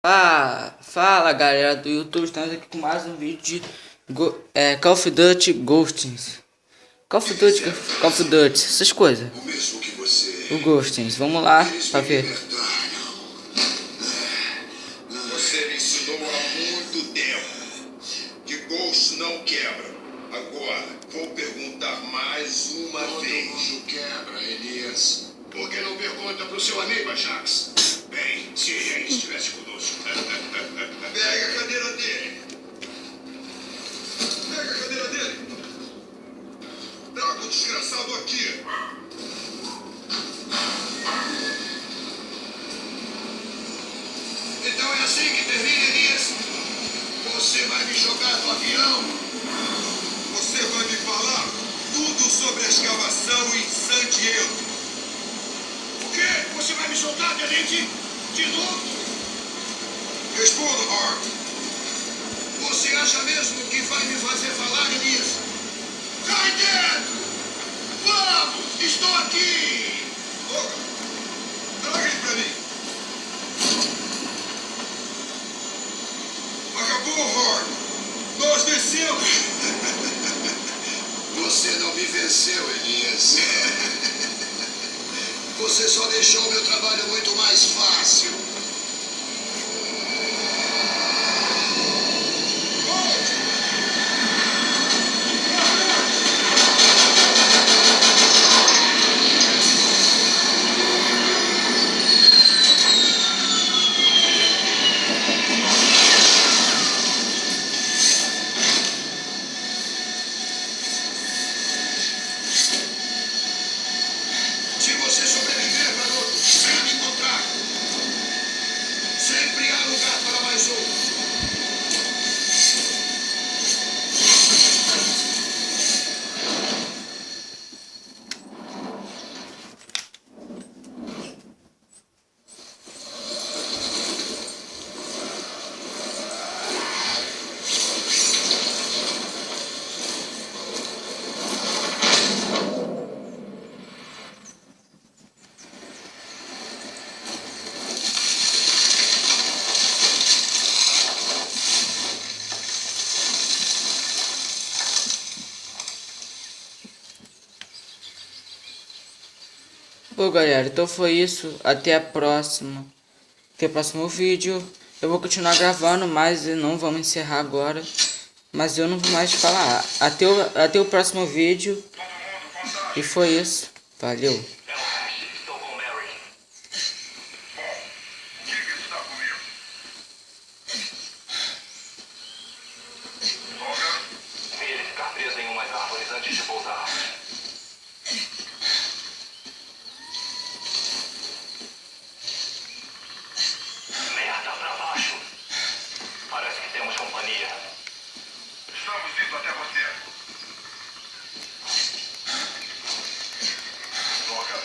Fala galera do YouTube, estamos aqui com mais um vídeo de Call of Duty Ghostings. Call of Duty, essas coisas. O Ghostings, vamos lá pra ver. Você me ensinou há muito tempo que Ghost não quebra. Agora, vou perguntar mais uma vez. Todo mundo quebra, Elias. Por que não pergunta pro seu amigo, Ajax? Bem, se ele estivesse conosco. Pega a cadeira dele. Pega a cadeira dele. Traga o desgraçado aqui. Então é assim que termina, Elias. Você vai me jogar do avião. Você vai me falar tudo sobre a escavação em San Diego. O quê? Você vai me soltar, Tenente? De novo? Responda, Hart. Você acha mesmo que vai me fazer falar, Elias? Cai dentro! Vamos! Estou aqui! Logan, traga ele pra mim. Acabou, Hart. Nós vencemos. Você não me venceu, Elias. Você só deixou o meu trabalho muito mais fácil. Se você sobreviver, garoto, venha me encontrar. Sempre há lugar para mais um. Bom galera, então foi isso, até a próxima. Até o próximo vídeo. Eu vou continuar gravando, mas não vamos encerrar agora. Mas eu não vou mais falar. Até o próximo vídeo. E foi isso. Valeu. Ele ficar preso em umas árvores antes de pousar. Merda pra baixo. Parece que temos companhia. Estamos indo até você. Logan,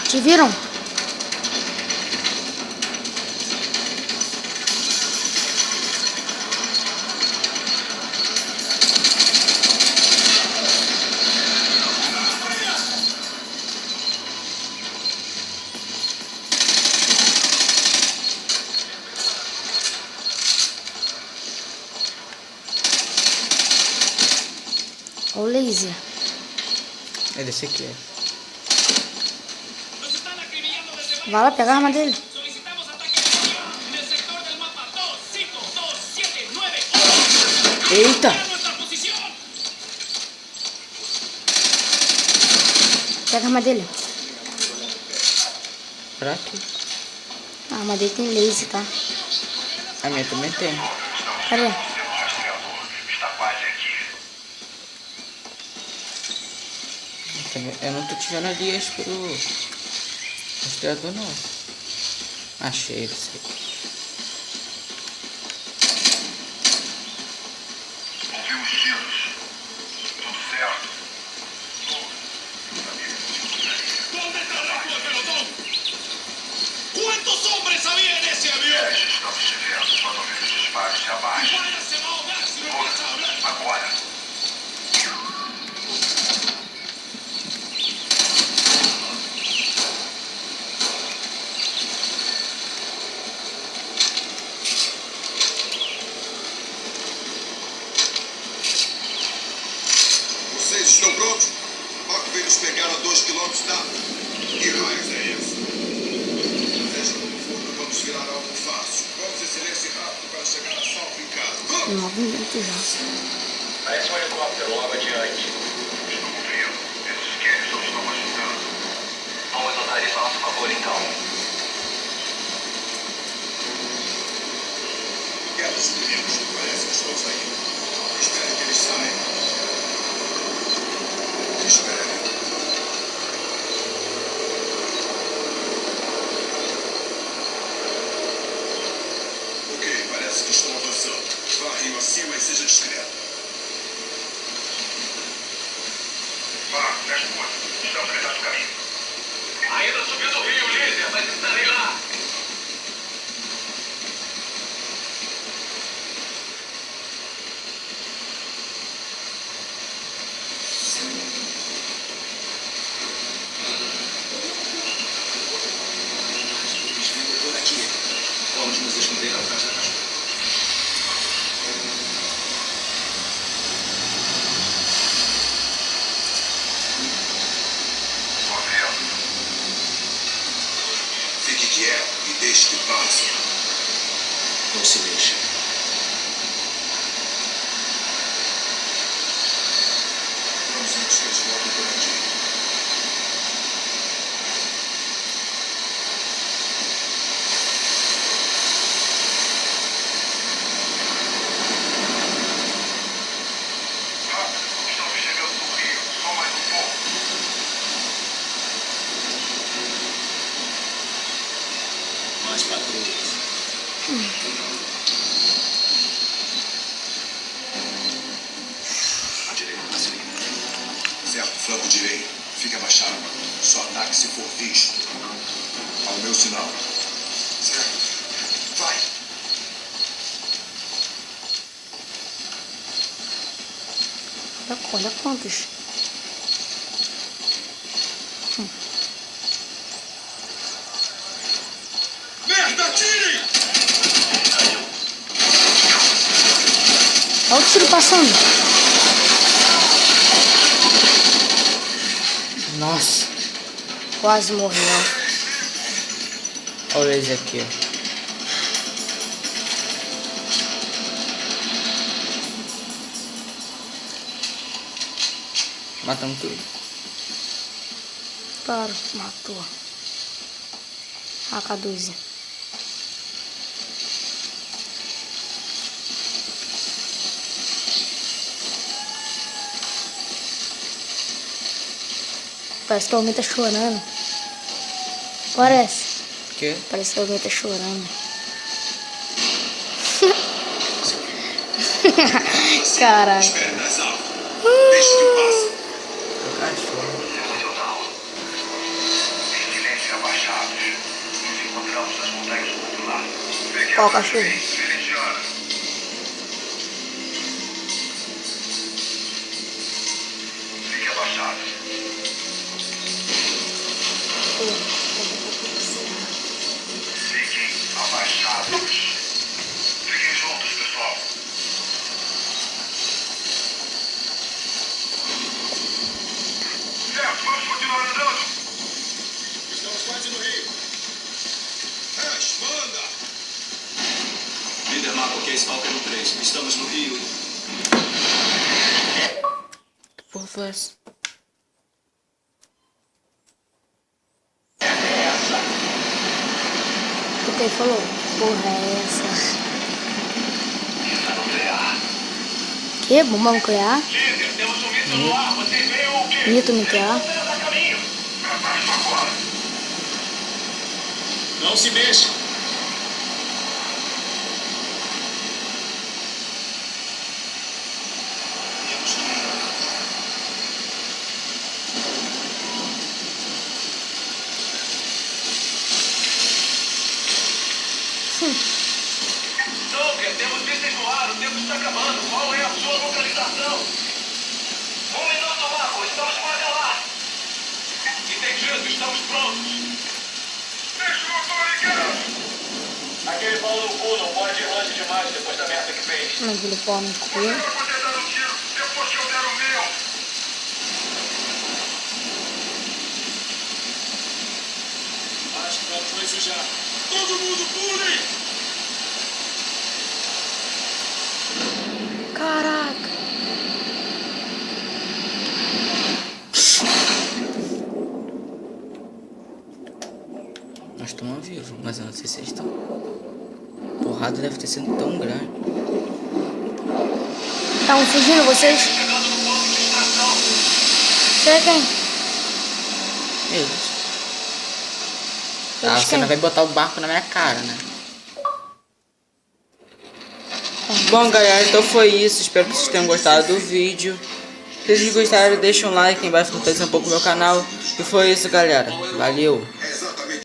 Te viram? Olha o laser. É desse aqui, ó. Vai lá pegar a arma dele. Eita! Pega a arma dele. Pra quê? A arma dele tem laser, tá? A minha também tem. Cadê? Está quase aqui. Eu não tô tirando ali as pro rastreador, não. Achei isso aí. Ouvimos tiros. Tudo certo? ¿Dónde está Reco de pelotón? ¿Cuántos hombres había en ese avión? Estamos te vendo. Quando ouvir os disparos, se abaixe. Vaya, se va a ahogar si no empieza a hablar. Agora. Vocês estão prontos? Marco veio nos pegar a 2 quilômetros da... Que raios é esse? Seja como for, não vamos virar algo fácil. Vamos excelência rápido para chegar a salvo em casa. Vamos! Movimento já. Parece um helicóptero logo adiante. Estou ouvindo. Esses Kennedy estão ajudando. Vamos usar isso a nosso favor, então. Quero os meninos. Parece que estão saindo. Espere que eles saiam. Espere. Ok, parece que estão avançando. Vá rio acima e seja discreto. Vá, fecha o olho. Estamos metade do caminho. Ainda subindo o rio, líder, mas estarei lá. Por aqui. Vamos nos esconder atrás da cachoeira. Estou vendo. Fique quieto e deixe que passe. Não se mexa. Vamos antes que eles voltem por aqui. Rápido, estamos chegando no rio. Só mais um pouco. Mais patrulhas. À direita, facilita. Certo, flanco direito. Fique abaixado. Só ataque se for visto. Ao meu sinal. Certo. Vai. Olha quantos. Merda, atirem! Olha o tiro passando. Nossa! Quase morreu. Olha esse aqui, ó. Matamos tudo. Claro, matou. AK-12. Parece que alguém tá chorando. Parece. O quê? Parece que alguém tá chorando. Caralho. Espere nas aulas. Deixe que passe. O cachorro. Emocional. Em silêncio. Qual cachorro? Meridiana. Fique abaixado. Fiquem abaixados. Fiquem juntos, pessoal. Certo, vamos continuar andando. Estamos quase no rio. Ash, manda! Líder Marco, que é Stalker no 3. Estamos no Rio. Que porra foi essa? Porque ele falou, porra é essa? Tá nuclear. Que? Bomba nuclear? Líder, temos um míssil no ar. Vocês veem o quê? Mito nuclear? Tá a caminho. Abaixo agora. Não se mexa. Stalker, temos mísseis no ar. O tempo está acabando. Qual é a sua localização? 1 minuto, Marco. Estamos quase lá. Entendido. Estamos prontos. Deixa o motor ligado. Aquele pau no cu não pode ir longe demais depois da merda que fez. Mas ele pode me Você comer. vai poder dar um tiro depois que eu der o meu. Acho que vamos isso já. Todo mundo pule! Caraca. Nós estamos vivos, mas eu não sei se eles estão. A porrada deve ter sido tão grande. Estão fugindo vocês? Chegando no ponto de extração. Você é quem? Eles. Ah, Eles você quem? não vai botar o barco na minha cara, né? Bom, galera, então foi isso. Espero que vocês tenham gostado do vídeo. Se vocês gostaram, deixa um like aí embaixo, fortalecendo um pouco o meu canal. E foi isso, galera. Valeu!